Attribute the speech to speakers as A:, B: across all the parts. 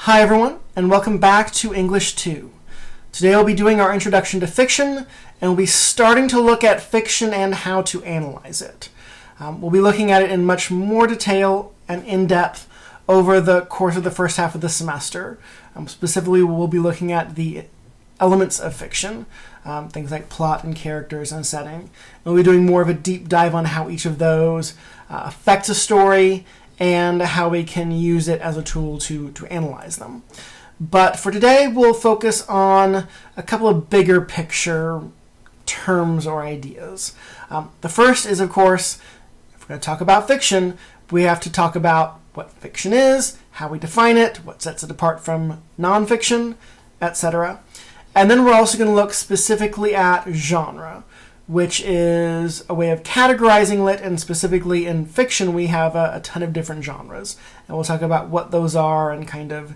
A: Hi everyone, and welcome back to English 2. Today I'll be doing our introduction to fiction, and we'll be starting to look at fiction and how to analyze it. We'll be looking at it in much more detail and in-depth over the course of the first half of the semester. Specifically, we'll be looking at the elements of fiction, things like plot and characters and setting. And we'll be doing more of a deep dive on how each of those affects a story and how we can use it as a tool to analyze them. But for today, we'll focus on a couple of bigger picture terms or ideas. The first is, of course, if we're going to talk about fiction, we have to talk about what fiction is, how we define it, what sets it apart from nonfiction, etc. And then we're also going to look specifically at genre, which is a way of categorizing it, and specifically in fiction we have a ton of different genres. And we'll talk about what those are and kind of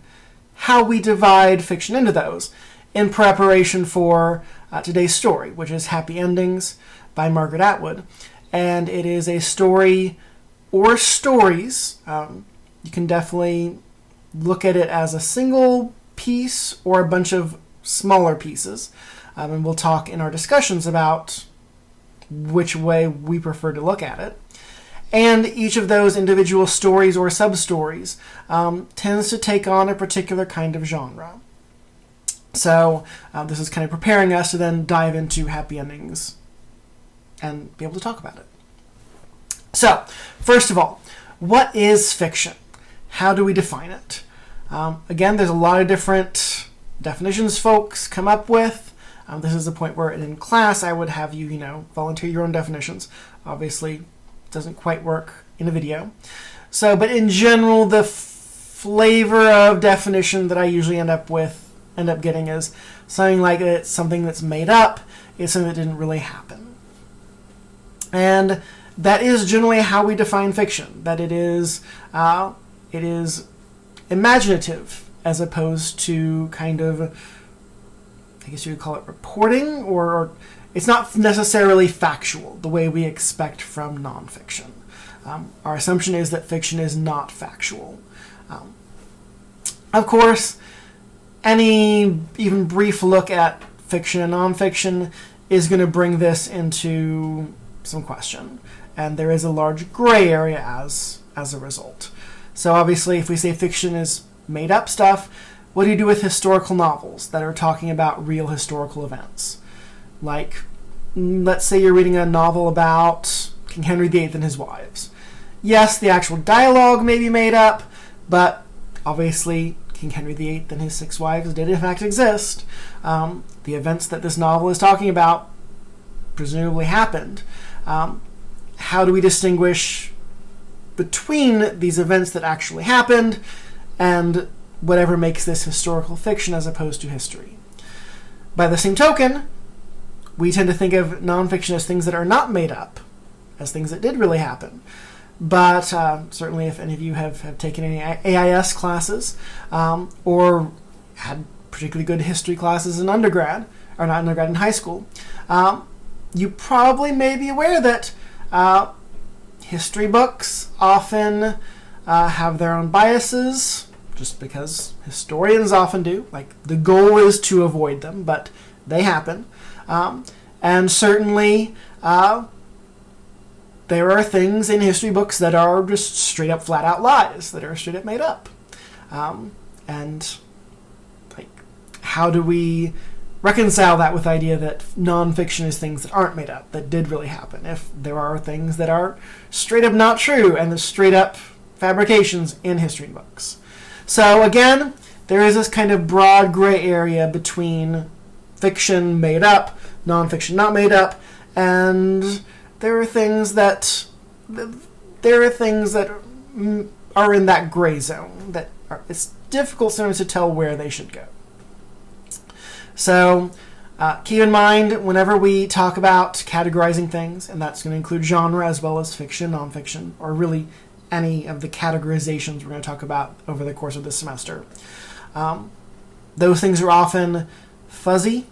A: how we divide fiction into those in preparation for today's story, which is Happy Endings by Margaret Atwood. And it is a story or stories. You can definitely look at it as a single piece or a bunch of smaller pieces. And we'll talk in our discussions about which way we prefer to look at it. And each of those individual stories or sub-stories tends to take on a particular kind of genre. So this is kind of preparing us to then dive into Happy Endings and be able to talk about it. So, first of all, what is fiction? How do we define it? Again, there's a lot of different definitions folks come up with. This is the point where in class I would have you, volunteer your own definitions. Obviously, it doesn't quite work in a video. So, but in general, the flavor of definition that I usually end up getting is something like it's something that's made up, it's something that didn't really happen. And that is generally how we define fiction, that it is imaginative as opposed to kind of, I guess you could call it reporting, or it's not necessarily factual the way we expect from nonfiction. Our assumption is that fiction is not factual. Of course, any even brief look at fiction and nonfiction is going to bring this into some question, and there is a large gray area as a result. So obviously, if we say fiction is made up stuff, what do you do with historical novels that are talking about real historical events? Like, let's say you're reading a novel about King Henry VIII and his wives. Yes, the actual dialogue may be made up, but obviously King Henry VIII and his 6 wives did in fact exist. The events that this novel is talking about presumably happened. How do we distinguish between these events that actually happened and whatever makes this historical fiction as opposed to history? By the same token, we tend to think of nonfiction as things that are not made up, as things that did really happen. But certainly if any of you have taken any AIS classes or had particularly good history classes in undergrad, or not undergrad, in high school, you probably may be aware that history books often have their own biases, just because historians often do. Like, the goal is to avoid them, but they happen. And certainly, there are things in history books that are just straight up, flat out lies, that are straight up made up. And, like, how do we reconcile that with the idea that nonfiction is things that aren't made up, that did really happen, if there are things that are straight up not true and the straight up fabrications in history books? So again, there is this kind of broad gray area between fiction made up, nonfiction not made up, and there are things that are in that gray zone that it's difficult sometimes to tell where they should go. So keep in mind whenever we talk about categorizing things, and that's going to include genre as well as fiction, nonfiction, or really any of the categorizations we're going to talk about over the course of this semester. Those things are often fuzzy.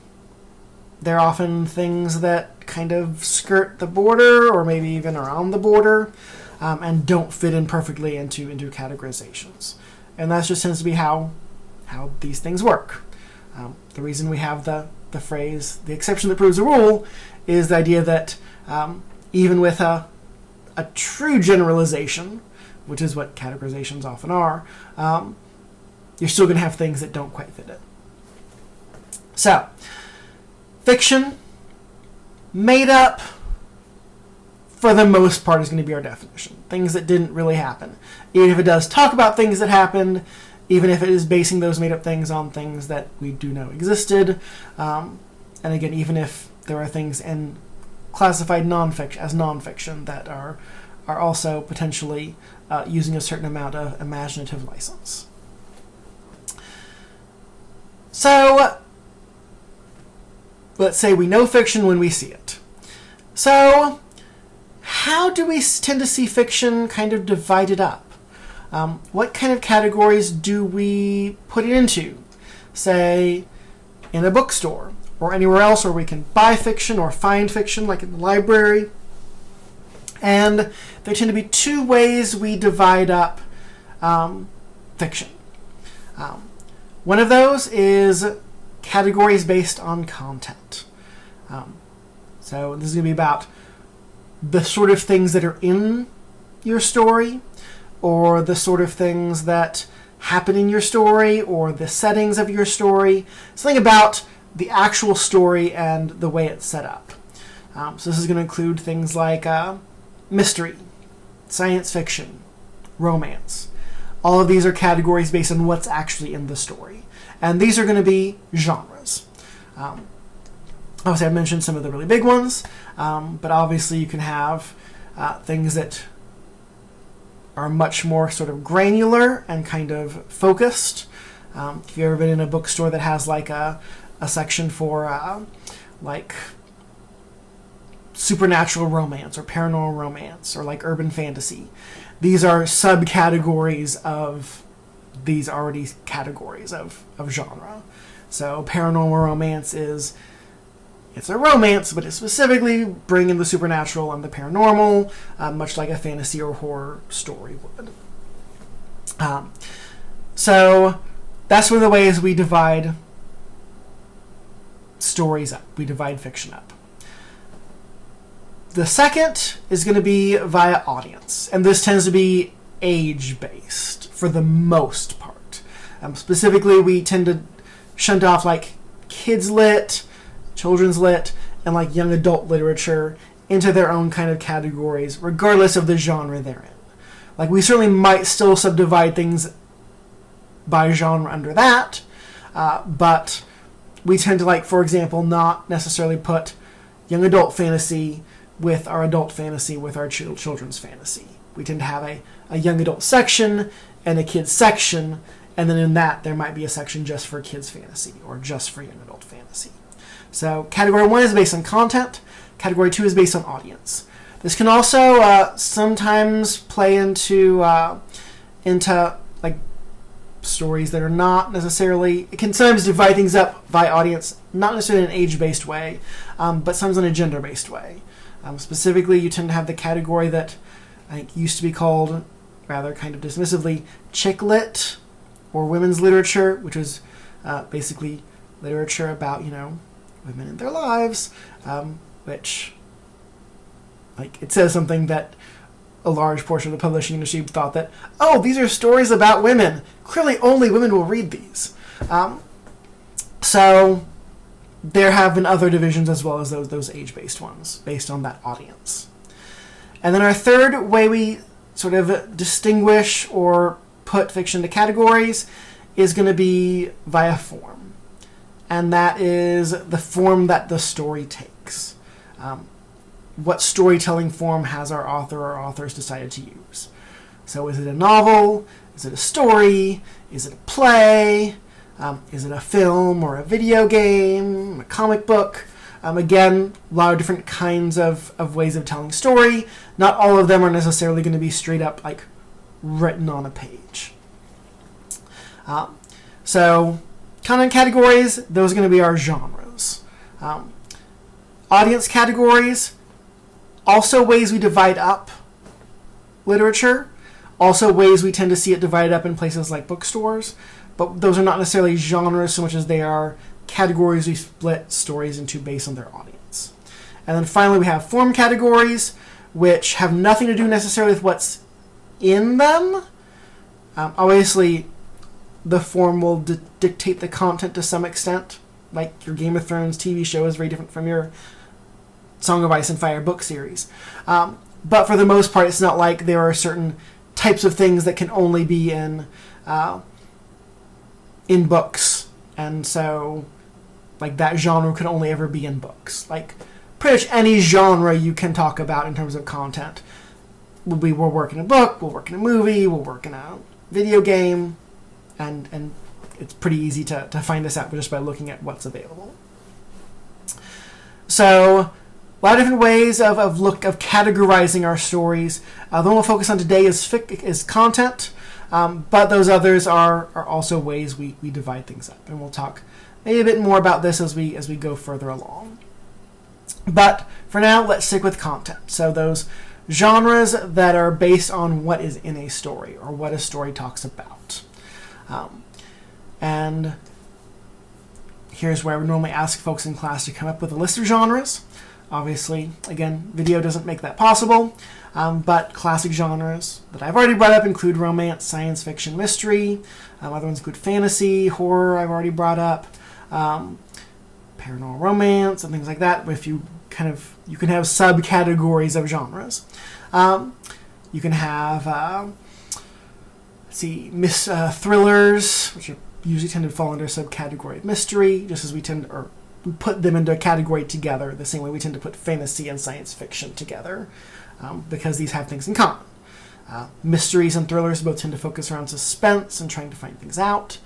A: They're often things that kind of skirt the border or maybe even around the border and don't fit in perfectly into categorizations. And that just tends to be how how these things work. The reason we have the phrase, the exception that proves the rule, is the idea that even with a true generalization, which is what categorizations often are, you're still going to have things that don't quite fit it. So, fiction, made up, for the most part, is going to be our definition. Things that didn't really happen. Even if it does talk about things that happened, even if it is basing those made-up things on things that we do know existed, and again, even if there are things in classified nonfiction that are also potentially using a certain amount of imaginative license. So, let's say we know fiction when we see it. So, how do we tend to see fiction kind of divided up? What kind of categories do we put it into? Say, in a bookstore, or anywhere else where we can buy fiction or find fiction, like in the library. And there tend to be two ways we divide up fiction. One of those is categories based on content. So this is going to be about the sort of things that are in your story, or the sort of things that happen in your story, or the settings of your story. Something about the actual story and the way it's set up. So this is going to include things like mystery, science fiction, romance. All of these are categories based on what's actually in the story. And these are going to be genres. Obviously, I mentioned some of the really big ones, but obviously you can have things that are much more sort of granular and kind of focused. If you've ever been in a bookstore that has like a section for like supernatural romance or paranormal romance or like urban fantasy, these are subcategories of these already categories of genre. So paranormal romance it's a romance, but it's specifically bringing the supernatural and the paranormal, much like a fantasy or horror story would. So that's one of the ways we divide stories up. We divide fiction up. The second is going to be via audience, and this tends to be age-based for the most part. Specifically, we tend to shunt off like kids lit, children's lit, and like young adult literature into their own kind of categories, regardless of the genre they're in. Like, we certainly might still subdivide things by genre under that, but we tend to, like, for example, not necessarily put young adult fantasy with our adult fantasy with our children's fantasy. We tend to have a young adult section and a kids section, and then in that there might be a section just for kids fantasy or just for young adult fantasy. So category 1 is based on content. Category 2 is based on audience. This can also sometimes play into like stories that are not necessarily. It can sometimes divide things up by audience, not necessarily in an age-based way, but sometimes in a gender-based way. Specifically, you tend to have the category that I think used to be called, rather kind of dismissively, chick lit or women's literature, which is basically literature about women in their lives, which, like, it says something that a large portion of the publishing industry thought that, oh, these are stories about women. Clearly only women will read these. So there have been other divisions as well as those age-based ones, based on that audience. And then our third way we sort of distinguish or put fiction into categories is going to be via form. And that is the form that the story takes. What storytelling form has our author or authors decided to use? So is it a novel? Is it a story? Is it a play? Is it a film or a video game? A comic book? Again, a lot of different kinds of ways of telling story. Not all of them are necessarily going to be straight up like written on a page. So content categories, those are going to be our genres. Audience categories, also ways we divide up literature, Also, ways we tend to see it divided up in places like bookstores, but those are not necessarily genres so much as they are categories we split stories into based on their audience. And then finally, we have form categories, which have nothing to do necessarily with what's in them. Obviously, the form will dictate the content to some extent. Like your Game of Thrones TV show is very different from your Song of Ice and Fire book series. But for the most part, it's not like there are certain types of things that can only be in books. And so, like, that genre could only ever be in books. Like, pretty much any genre you can talk about in terms of content. We'll work in a book, we'll work in a movie, we'll work in a video game, and it's pretty easy to find this out just by looking at what's available. So, a lot of different ways of categorizing our stories. The one we'll focus on today is content, but those others are also ways we divide things up, and we'll talk maybe a bit more about this as we go further along. But for now, let's stick with content. So those genres that are based on what is in a story or what a story talks about. And here's where I would normally ask folks in class to come up with a list of genres. Obviously, again, video doesn't make that possible, but classic genres that I've already brought up include romance, science fiction, mystery. Other ones include fantasy, horror I've already brought up, paranormal romance, and things like that. If you can have subcategories of genres. You can have thrillers, which are usually tend to fall under a subcategory of mystery, just as we put them into a category together, the same way we tend to put fantasy and science fiction together, because these have things in common. Mysteries and thrillers both tend to focus around suspense and trying to find things out.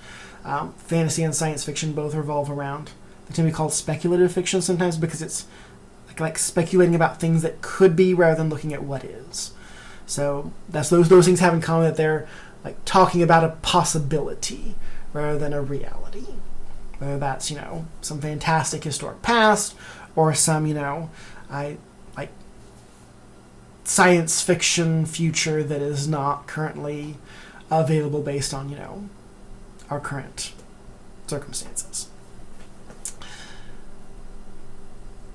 A: Fantasy and science fiction both revolve around, they tend to be called speculative fiction sometimes because it's like speculating about things that could be rather than looking at what is. So that's those things have in common that they're like talking about a possibility rather than a reality. Whether that's, some fantastic historic past or some, science fiction future that is not currently available based on, our current circumstances.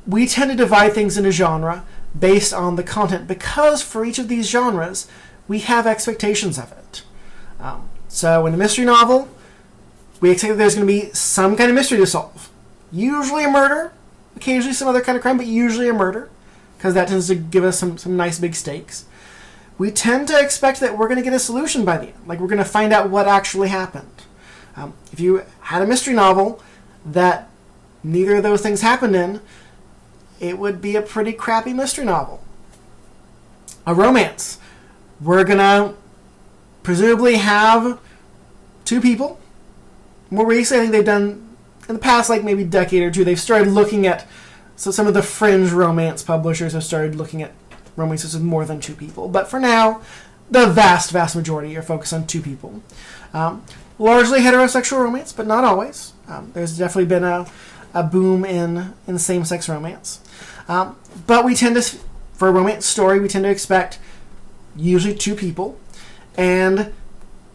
A: We tend to divide things into genre based on the content because for each of these genres, we have expectations of it. So in a mystery novel, we expect that there's going to be some kind of mystery to solve. Usually a murder, occasionally some other kind of crime, but usually a murder, because that tends to give us some nice big stakes. We tend to expect that we're going to get a solution by the end, like we're going to find out what actually happened. If you had a mystery novel that neither of those things happened in, it would be a pretty crappy mystery novel. A romance. We're going to presumably have two people. More recently, I think they've done, in the past, like maybe decade or two, they've started looking at, so some of the fringe romance publishers have started looking at romances with more than two people. But for now, the vast majority are focused on two people. Largely heterosexual romance, but not always. There's definitely been a boom in same-sex romance. But we tend to, for a romance story, we tend to expect usually two people, and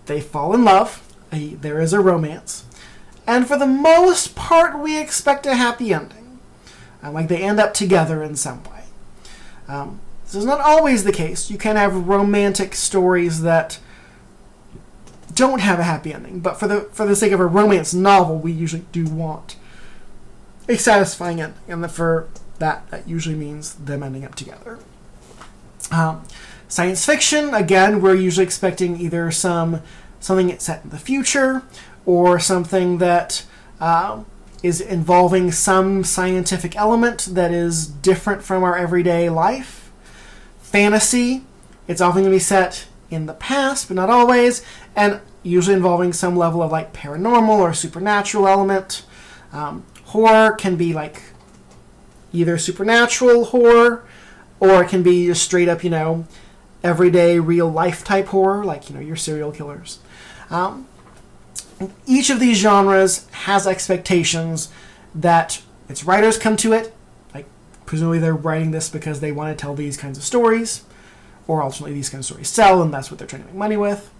A: they fall in love. There is a romance. And for the most part, we expect a happy ending. Like they end up together in some way. This is not always the case. You can have romantic stories that don't have a happy ending. But for the sake of a romance novel, we usually do want a satisfying ending. And for that usually means them ending up together. Science fiction, again, we're usually expecting either something that's set in the future or something that is involving some scientific element that is different from our everyday life. Fantasy, it's often going to be set in the past, but not always, and usually involving some level of like paranormal or supernatural element. Horror can be like either supernatural horror, or it can be just straight up, everyday real life type horror, like, your serial killers. Each of these genres has expectations that its writers come to it, like presumably they're writing this because they want to tell these kinds of stories, or ultimately these kind of stories sell, and that's what they're trying to make money with.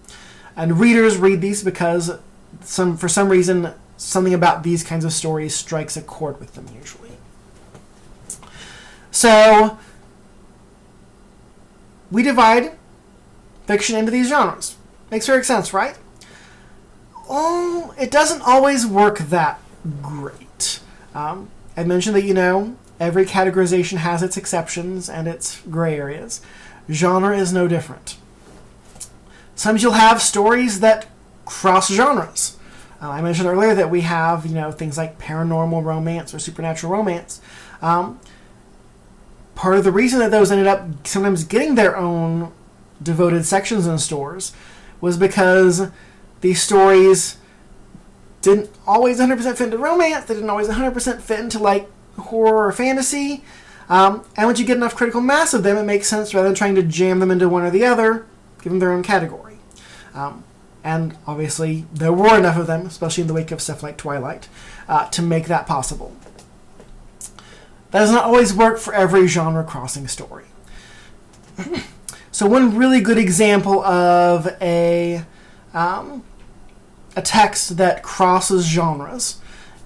A: And readers read these because for some reason, something about these kinds of stories strikes a chord with them usually. So we divide fiction into these genres. Makes perfect sense, right? Oh, it doesn't always work that great. I mentioned that, every categorization has its exceptions and its gray areas. Genre is no different. Sometimes you'll have stories that cross genres. I mentioned earlier that we have, things like paranormal romance or supernatural romance. Part of the reason that those ended up sometimes getting their own devoted sections in stores was because these stories didn't always 100% fit into romance. They didn't always 100% fit into horror or fantasy. And once you get enough critical mass of them, it makes sense rather than trying to jam them into one or the other, give them their own category. And obviously, there were enough of them, especially in the wake of stuff like Twilight, to make that possible. That does not always work for every genre-crossing story. So one really good example of a text that crosses genres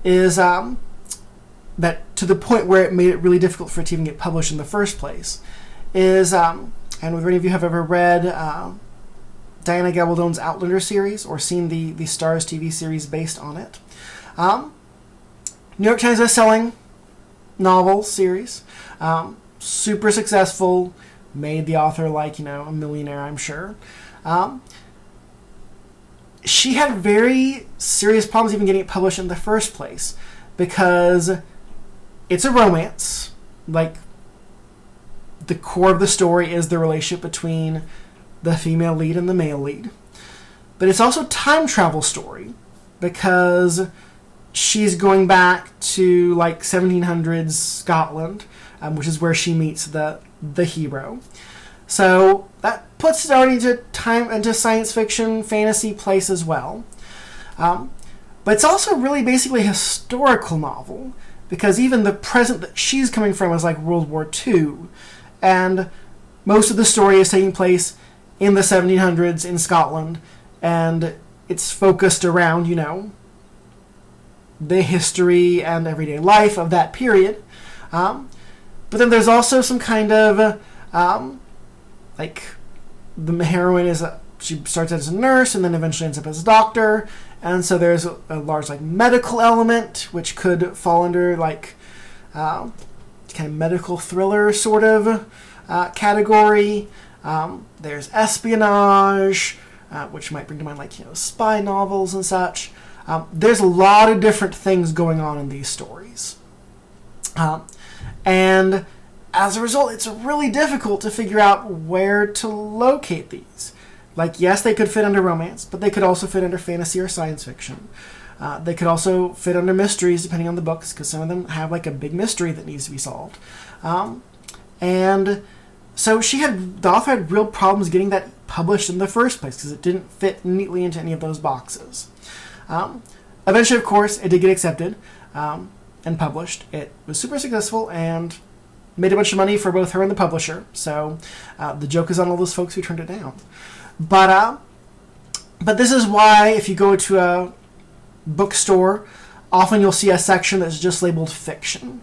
A: is that to the point where it made it really difficult for it to even get published in the first place is, and if any of you have ever read Diana Gabaldon's Outlander series or seen the Starz TV series based on it. New York Times best-selling novel series. Super successful. Made the author a millionaire, I'm sure. She had very serious problems even getting it published in the first place because it's a romance. The core of the story is the relationship between the female lead and the male lead. But it's also a time travel story because she's going back to 1700s Scotland, which is where she meets the hero. So that puts it already into science fiction, fantasy place as well. But it's also really basically a historical novel because even the present that she's coming from is World War II. And most of the story is taking place in the 1700s in Scotland, and it's focused around, the history and everyday life of that period. But then there's also some kind of, the heroine she starts out as a nurse and then eventually ends up as a doctor, and so there's a large, medical element, which could fall under, kind of medical thriller sort of category. There's espionage, which might bring to mind spy novels and such. There's a lot of different things going on in these stories. And as a result, it's really difficult to figure out where to locate these. Yes, they could fit under romance, but they could also fit under fantasy or science fiction. They could also fit under mysteries, depending on the books, because some of them have a big mystery that needs to be solved. And so the author had real problems getting that published in the first place because it didn't fit neatly into any of those boxes. Eventually, of course, it did get accepted and published. It was super successful and made a bunch of money for both her and the publisher. So the joke is on all those folks who turned it down. But this is why if you go to a bookstore, often you'll see a section that's just labeled fiction.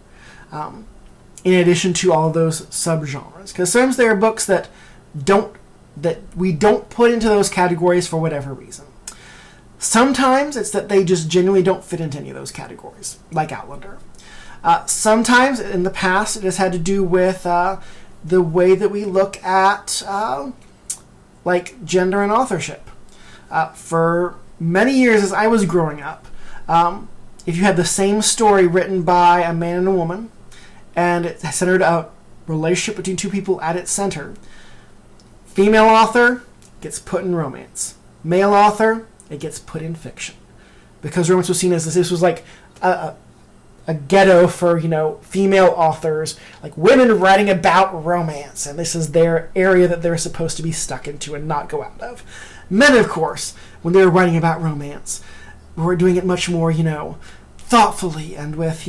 A: In addition to all of those subgenres, because sometimes there are books that we don't put into those categories for whatever reason. Sometimes it's that they just genuinely don't fit into any of those categories, like Outlander. Sometimes in the past it has had to do with the way that we look at gender and authorship. For many years as I was growing up, if you had the same story written by a man and a woman, and it centered a relationship between two people at its center, female author gets put in romance. Male author, it gets put in fiction. Because romance was seen as this was a ghetto for, female authors, women writing about romance, and this is their area that they're supposed to be stuck into and not go out of. Men, of course, when they were writing about romance, were doing it much more, thoughtfully and with,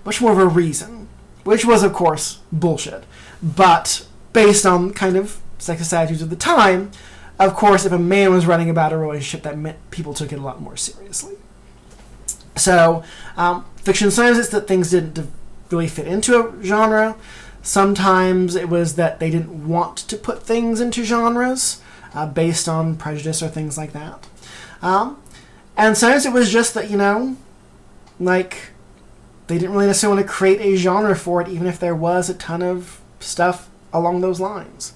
A: much more of a reason. Which was, of course, bullshit. But based on kind of sexist attitudes of the time. Of course, if a man was writing about a relationship, that meant people took it a lot more seriously. So, fiction, sometimes it's that things didn't really fit into a genre. Sometimes it was that they didn't want to put things into genres based on prejudice or things like that. And sometimes it was just that, like, they didn't really necessarily want to create a genre for it, even if there was a ton of stuff along those lines.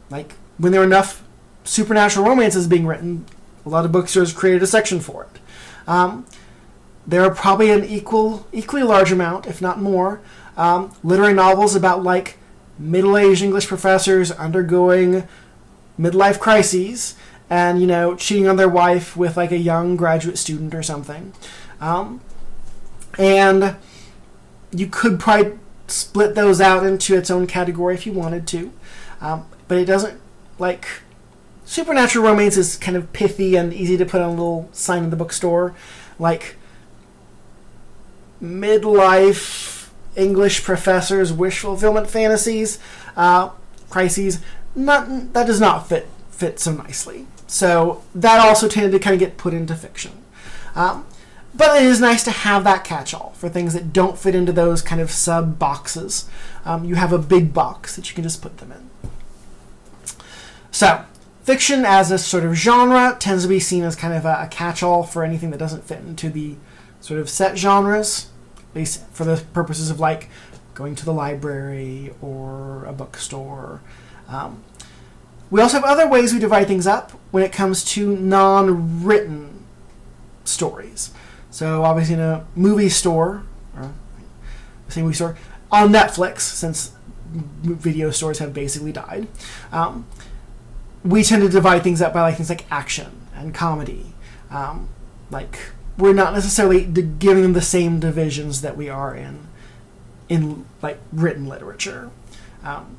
A: Like, when there were enough supernatural romances being written, a lot of bookstores created a section for it. There are probably an equally large amount, if not more, literary novels about, like, middle-aged English professors undergoing midlife crises and, cheating on their wife with, like, a young graduate student or something. And you could probably split those out into its own category if you wanted to. But it doesn't, like, supernatural romance is kind of pithy and easy to put on a little sign in the bookstore. Like, midlife English professors' wish fulfillment fantasies, crises, that does not fit so nicely. So that also tended to kind of get put into fiction. But it is nice to have that catch-all for things that don't fit into those kind of sub-boxes. You have a big box that you can just put them in. So, fiction as a sort of genre tends to be seen as kind of a catch-all for anything that doesn't fit into the sort of set genres, at least for the purposes of, like, going to the library or a bookstore. We also have other ways we divide things up when it comes to non-written stories. So obviously in a movie store, on Netflix, since video stores have basically died, we tend to divide things up by, like, things like action and comedy. Like, we're not necessarily giving them the same divisions that we are in like, written literature.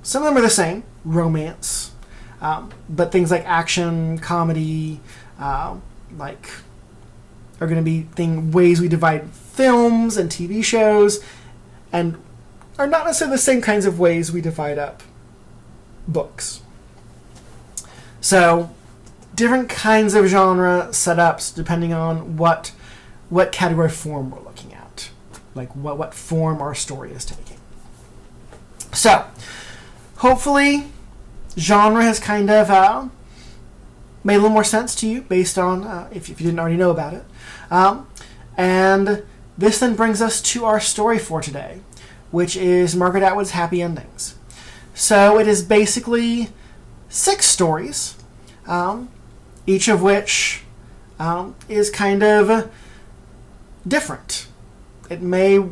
A: Some of them are the same, romance, but things like action, comedy, like, are going to be ways we divide films and TV shows, and are not necessarily the same kinds of ways we divide up books. So, different kinds of genre setups depending on what category form we're looking at, like what form our story is taking. So, hopefully, genre has kind of made a little more sense to you based on if you didn't already know about it. And this then brings us to our story for today, which is Margaret Atwood's Happy Endings. So it is basically 6 stories, each of which is kind of different. It may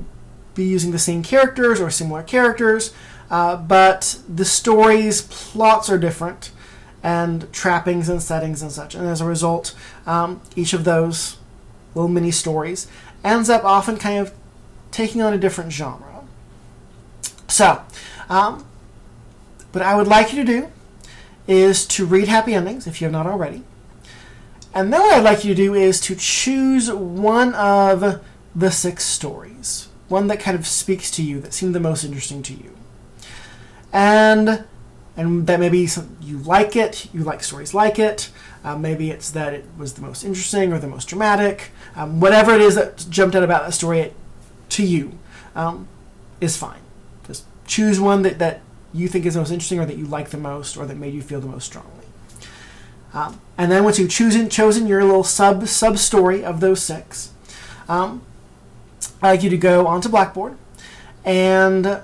A: be using the same characters or similar characters, but the story's plots are different, and trappings and settings and such. And as a result, each of those little mini stories ends up often kind of taking on a different genre. So, what I would like you to do is to read Happy Endings, if you have not already. And then what I'd like you to do is to choose one of the 6 stories. One that kind of speaks to you, that seemed the most interesting to you. And that maybe you like it, you like stories like it. Maybe it's that it was the most interesting or the most dramatic. Whatever it is that jumped out about that story to you is fine. Just choose one that you think is the most interesting, or that you like the most, or that made you feel the most strongly. And then once you've chosen your little sub-story of those 6, I'd like you to go onto Blackboard, and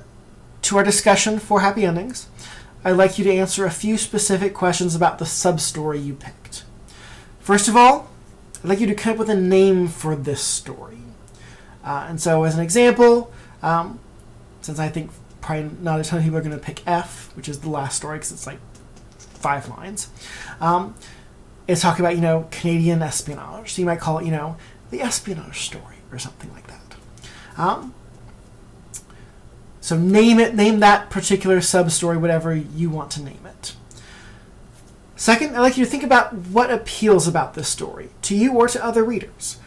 A: to our discussion for Happy Endings, I'd like you to answer a few specific questions about the sub-story you picked. First of all, I'd like you to come up with a name for this story. And so as an example, since I think probably not a ton of people are going to pick F, which is the last story because it's like 5 lines, it's talking about, Canadian espionage. So you might call it, the espionage story or something like that. So name that particular sub-story, whatever you want to name it. Second, I'd like you to think about what appeals about this story, to you or to other readers.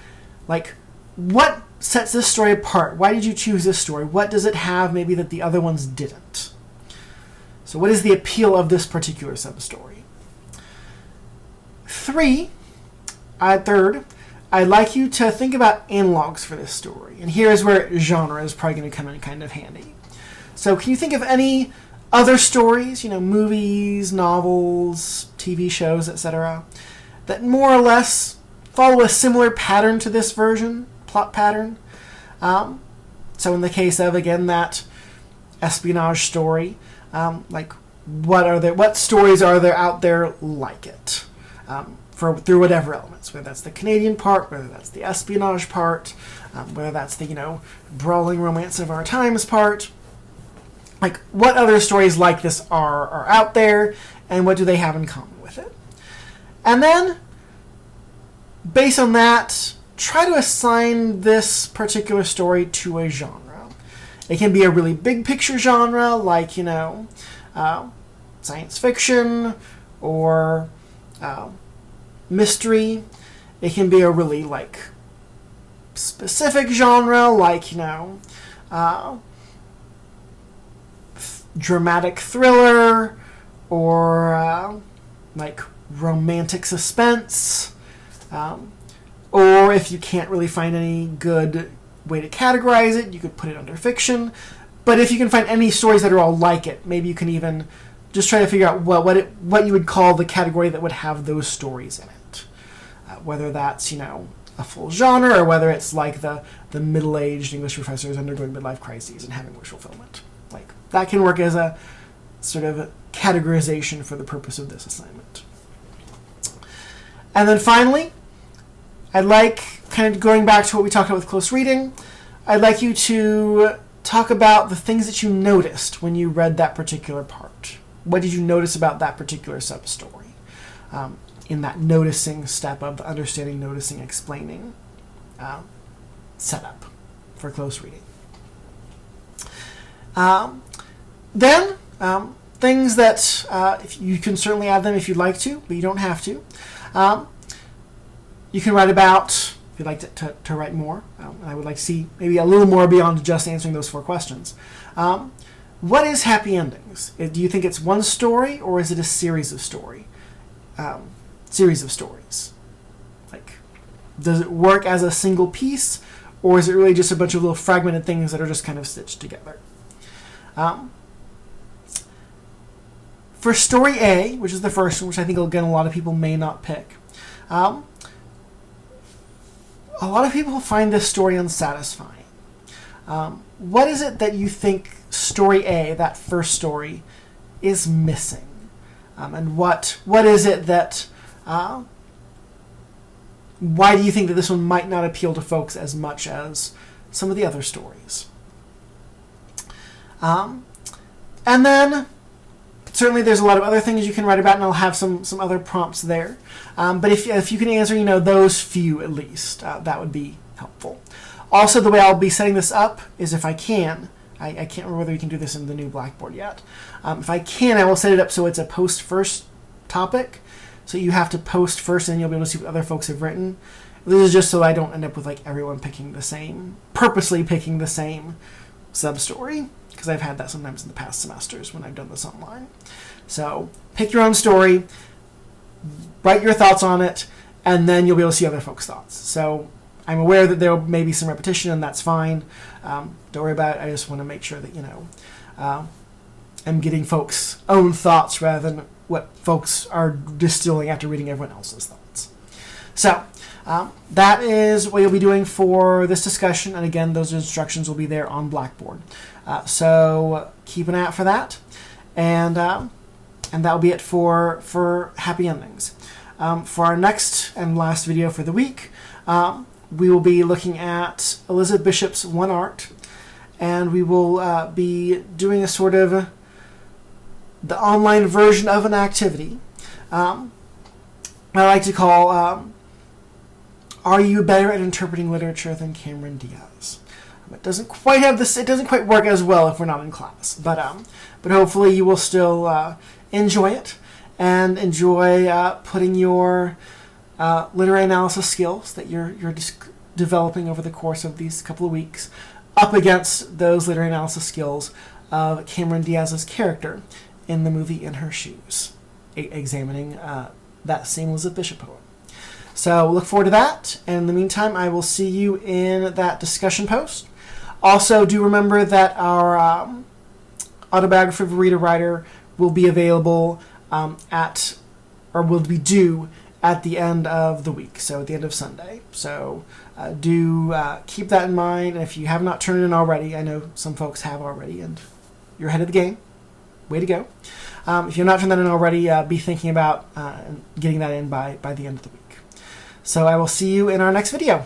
A: Like, what sets this story apart? Why did you choose this story? What does it have maybe that the other ones didn't? So what is the appeal of this particular sub-story? Third, I'd like you to think about analogs for this story. And here's where genre is probably going to come in kind of handy. So can you think of any other stories, movies, novels, TV shows, etc., that more or less follow a similar pattern to this plot pattern? So in the case of, again, that espionage story, what stories are there out there like it? Through whatever elements, whether that's the Canadian part, whether that's the espionage part, whether that's the, brawling romance of our times part. What other stories like this are out there, and what do they have in common with it? And then, based on that, try to assign this particular story to a genre. It can be a really big picture genre, like, science fiction, or mystery. It can be a really, specific genre, like, dramatic thriller, or romantic suspense, or if you can't really find any good way to categorize it, you could put it under fiction. But if you can find any stories that are all like it, maybe you can even just try to figure out what you would call the category that would have those stories in it, whether that's a full genre, or whether it's like the middle-aged English professors undergoing midlife crises and having wish fulfillment. That can work as a sort of categorization for the purpose of this assignment. And then finally, I'd like, kind of going back to what we talked about with close reading, I'd like you to talk about the things that you noticed when you read that particular part. What did you notice about that particular sub-story? In that noticing step of the understanding, noticing, explaining setup for close reading. Then, things that if you can certainly add them if you'd like to, but you don't have to. You can write about, if you'd like to write more, and I would like to see maybe a little more beyond just answering those 4 questions. What is happy endings? Do you think it's one story, or is it a series of stories? Does it work as a single piece, or is it really just a bunch of little fragmented things that are just kind of stitched together? For story A, which is the first one, which I think, again, a lot of people may not pick, a lot of people find this story unsatisfying. What is it that you think story A, that first story, is missing? And what is it that... why do you think that this one might not appeal to folks as much as some of the other stories? And then, certainly there's a lot of other things you can write about, and I'll have some other prompts there. But if you can answer, those few at least, that would be helpful. Also, the way I'll be setting this up is, if I can, I can't remember whether you can do this in the new Blackboard yet. If I can, I will set it up so it's a post first topic. So you have to post first, and you'll be able to see what other folks have written. This is just so I don't end up with everyone purposely picking the same sub-story, because I've had that sometimes in the past semesters when I've done this online. So pick your own story, write your thoughts on it, and then you'll be able to see other folks' thoughts. So I'm aware that there may be some repetition, and that's fine. Don't worry about it. I just want to make sure that, I'm getting folks' own thoughts rather than what folks are distilling after reading everyone else's thoughts. So that is what you'll be doing for this discussion. And again, those instructions will be there on Blackboard. So keep an eye out for that. And that'll be it for happy endings. For our next and last video for the week, we will be looking at Elizabeth Bishop's One Art. And we will be doing a sort of the online version of an activity I like to call Are You Better at Interpreting Literature Than Cameron Diaz? It doesn't quite have this. It doesn't quite work as well if we're not in class, but hopefully you will still enjoy it and enjoy putting your literary analysis skills that you're developing over the course of these couple of weeks up against those literary analysis skills of Cameron Diaz's character in the movie In Her Shoes, examining that same Elizabeth Bishop poem. So look forward to that, and in the meantime, I will see you in that discussion post. Also, do remember that our autobiography of a reader writer will be available will be due at the end of the week, so at the end of Sunday. So do keep that in mind, and if you have not turned it in already, I know some folks have already, and you're ahead of the game. Way to go. If you've not turned that in already, be thinking about getting that in by the end of the week. So I will see you in our next video.